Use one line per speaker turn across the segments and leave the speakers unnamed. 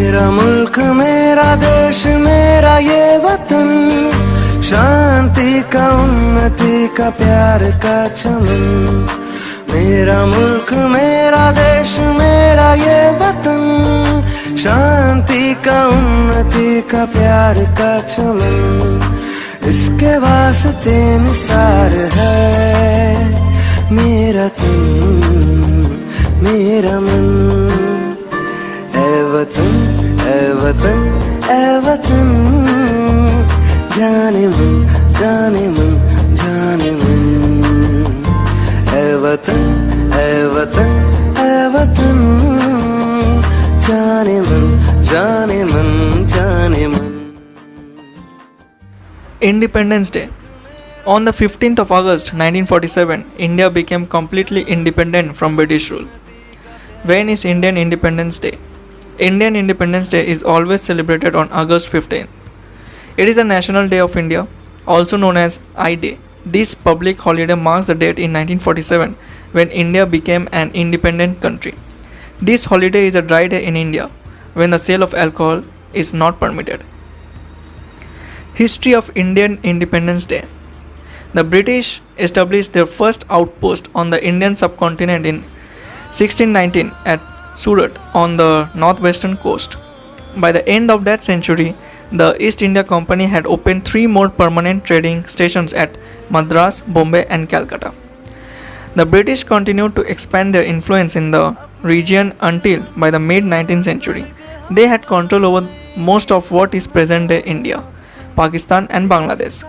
मेरा मुल्क मेरा देश मेरा ये वतन, शांति का उन्नति का प्यार का चमन। मेरा मुल्क मेरा देश मेरा ये वतन, शांति का उन्नति का प्यार का चमन। इसके वास्ते निसार है मेरा तन मेरा मन। ऐ वतन ऐ वतन ऐ वतन, जाने मन जाने मन जाने मन। ऐ वतन ऐ वतन ऐ वतन, जाने मन जाने मन जाने मन।
Independence Day. On the 15th of August 1947, India became completely independent from British rule. When is Indian Independence Day? Indian Independence Day is always celebrated on August 15th. It is a national day of India, also known as I-Day. This public holiday marks the date in 1947 when India became an independent country. This holiday is a dry day in India when the sale of alcohol is not permitted. History of Indian Independence Day. The British established their first outpost on the Indian subcontinent in 1619 at Surat on the northwestern coast. By the end of that century, the East India Company had opened 3 more permanent trading stations at Madras, Bombay, and Calcutta. The British continued to expand their influence in the region until, by the mid 19th century, they had control over most of what is present day India, Pakistan, and Bangladesh.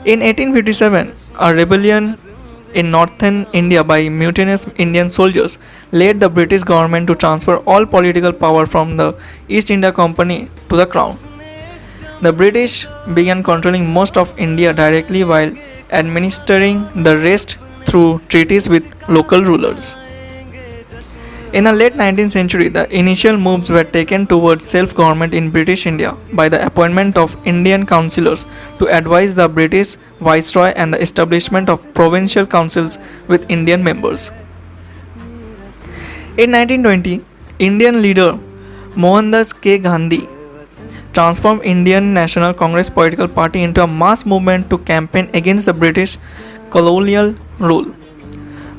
In 1857, a rebellion in northern India by mutinous Indian soldiers led the British government to transfer all political power from the East India Company to the Crown. The British began controlling most of India directly while administering the rest through treaties with local rulers. In the late 19th century, the initial moves were taken towards self-government in British India by the appointment of Indian councillors to advise the British Viceroy and the establishment of provincial councils with Indian members. In 1920, Indian leader Mohandas K. Gandhi transformed Indian National Congress political party into a mass movement to campaign against the British colonial rule.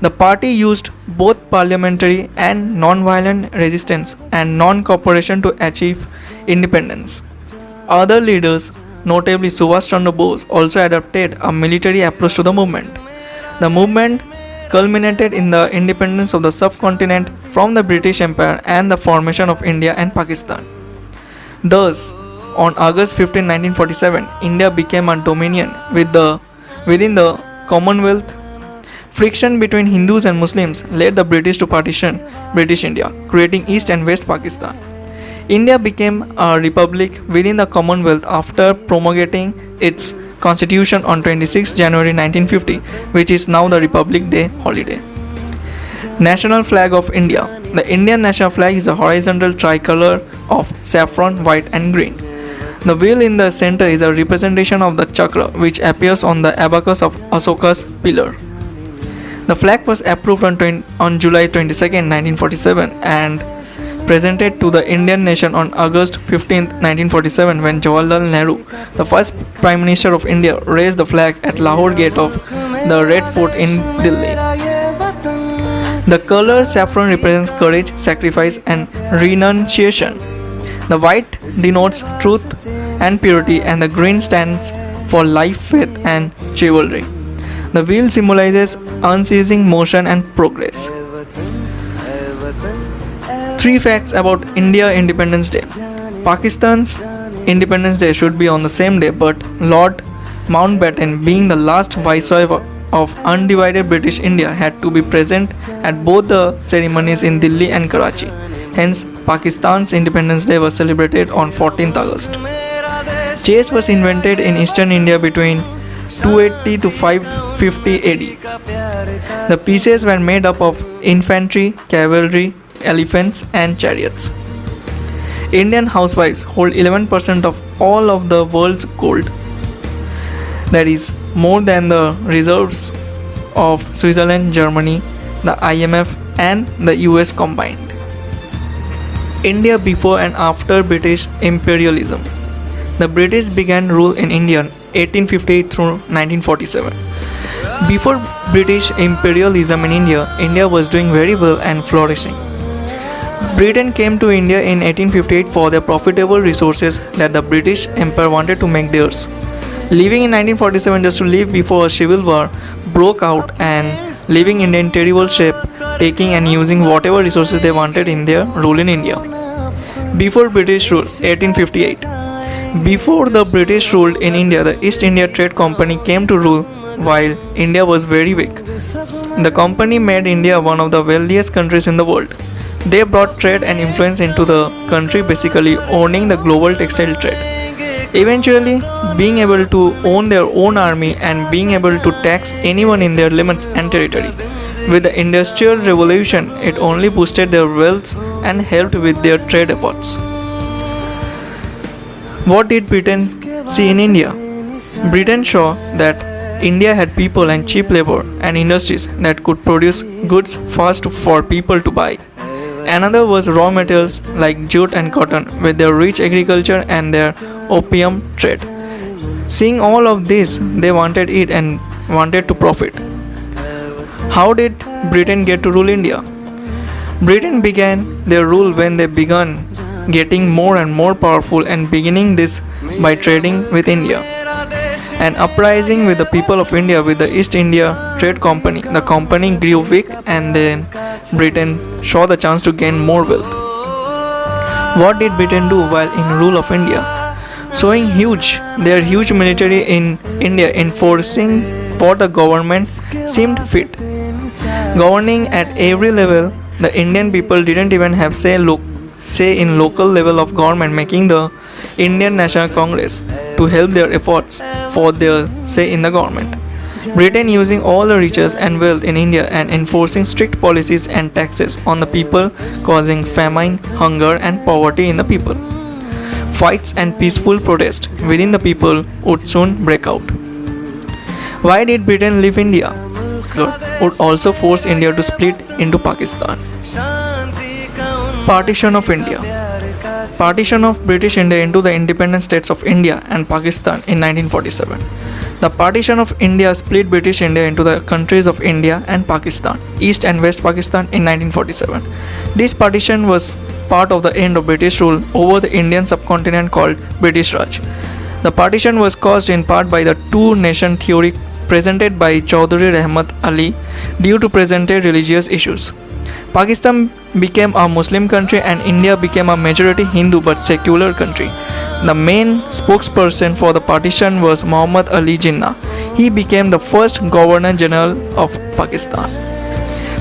The party used both parliamentary and non-violent resistance and non-cooperation to achieve independence. Other leaders, notably Subhash Chandra Bose, also adopted a military approach to the movement. The movement culminated in the independence of the subcontinent from the British Empire and the formation of India and Pakistan. Thus, on August 15, 1947, India became a dominion within the Commonwealth. Friction between Hindus and Muslims led the British to partition British India, creating East and West Pakistan. India became a republic within the Commonwealth after promulgating its constitution on 26 January 1950, which is now the Republic Day holiday. National flag of India. The Indian national flag is a horizontal tricolor of saffron, white and green. The wheel in the center is a representation of the chakra which appears on the abacus of Asoka's pillar. The flag was approved on July 22, 1947 and presented to the Indian nation on August 15, 1947 when Jawaharlal Nehru, the first Prime Minister of India, raised the flag at Lahore Gate of the Red Fort in Delhi. The color saffron represents courage, sacrifice and renunciation. The white denotes truth and purity and the green stands for life, faith and chivalry. The wheel symbolizes unceasing motion and progress. 3 facts about India Independence Day. Pakistan's Independence Day should be on the same day, but Lord Mountbatten, being the last viceroy of undivided British India, had to be present at both the ceremonies in Delhi and Karachi. Hence, Pakistan's Independence Day was celebrated on 14th August. Chess was invented in eastern India between 280 to 550 AD. The pieces were made up of infantry, cavalry, elephants and chariots. Indian housewives hold 11% of all of the world's gold. That is more than the reserves of Switzerland, Germany, the IMF and the US combined. India before and after British imperialism. The British began rule in India 1858 through 1947. Before British imperialism in India, India was doing very well and flourishing. Britain came to India in 1858 for their profitable resources that the British Empire wanted to make theirs. Leaving in 1947 just to leave before a civil war broke out and leaving India in terrible shape, taking and using whatever resources they wanted in their rule in India. Before British rule, 1858. Before the British ruled in India, the East India Trade Company came to rule while India was very weak. The company made India one of the wealthiest countries in the world. They brought trade and influence into the country, basically owning the global textile trade. Eventually, being able to own their own army and being able to tax anyone in their limits and territory. With the Industrial Revolution, it only boosted their wealth and helped with their trade efforts. What did Britain see in India? Britain saw that India had people and cheap labor and industries that could produce goods fast for people to buy. Another was raw materials like jute and cotton with their rich agriculture and their opium trade. Seeing all of this, they wanted it and wanted to profit. How did Britain get to rule India? Britain began their rule when they began getting more and more powerful and beginning this by trading with India. An uprising with the people of India with the East India Trade Company. The company grew weak and then Britain saw the chance to gain more wealth. What did Britain do while in rule of India? Showing their huge military in India enforcing what the government seemed fit. Governing at every level, the Indian people didn't even have say in local level of government, making the Indian National Congress to help their efforts for their say in the government. Britain using all the riches and wealth in India and enforcing strict policies and taxes on the people, causing famine, hunger and poverty in the people. Fights and peaceful protest within the people would soon break out. Why did Britain leave India? Would also force India to split into Pakistan. Partition of India. Partition of British India into the independent states of India and Pakistan in 1947. The partition of India split British India into the countries of India and Pakistan, East and West Pakistan in 1947. This partition was part of the end of British rule over the Indian subcontinent called British Raj. The partition was caused in part by the two-nation theory presented by Chaudhry Rahmat Ali due to presented religious issues. Pakistan became a Muslim country and India became a majority Hindu but secular country. The main spokesperson for the partition was Muhammad Ali Jinnah. He became the first Governor General of Pakistan.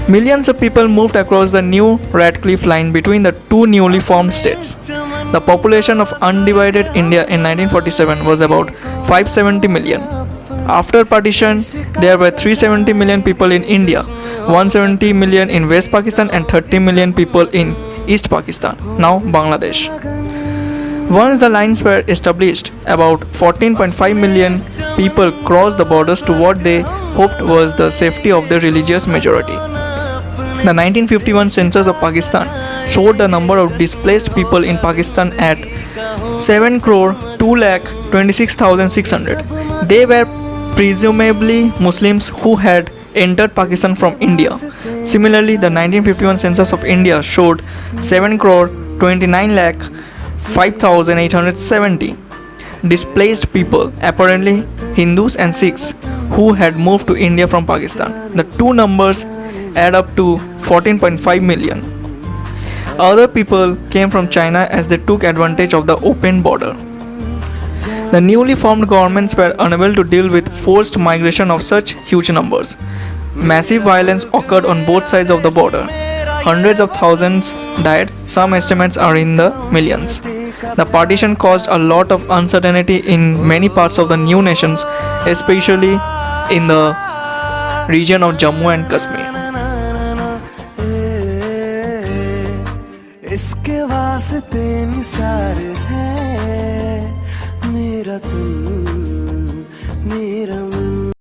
Millions of people moved across the new Radcliffe Line between the two newly formed states. The population of undivided India in 1947 was about 570 million. After partition, there were 370 million people in India, 170 million in West Pakistan and 30 million people in East Pakistan, now Bangladesh. Once the lines were established, about 14.5 million people crossed the borders to what they hoped was the safety of the religious majority. The 1951 census of Pakistan showed the number of displaced people in Pakistan at 7,226,600. They were presumably Muslims who had entered Pakistan from India. Similarly, the 1951 census of India showed 7,29,05,870 displaced people, apparently Hindus and Sikhs, who had moved to India from Pakistan. The two numbers add up to 14.5 million. Other people came from China as they took advantage of the open border. The newly formed governments were unable to deal with forced migration of such huge numbers. Massive violence occurred on both sides of the border. Hundreds of thousands died, some estimates are in the millions. The partition caused a lot of uncertainty in many parts of the new nations, especially in the region of Jammu and Kashmir.
इसके वास्ते निसार है मेरा तुम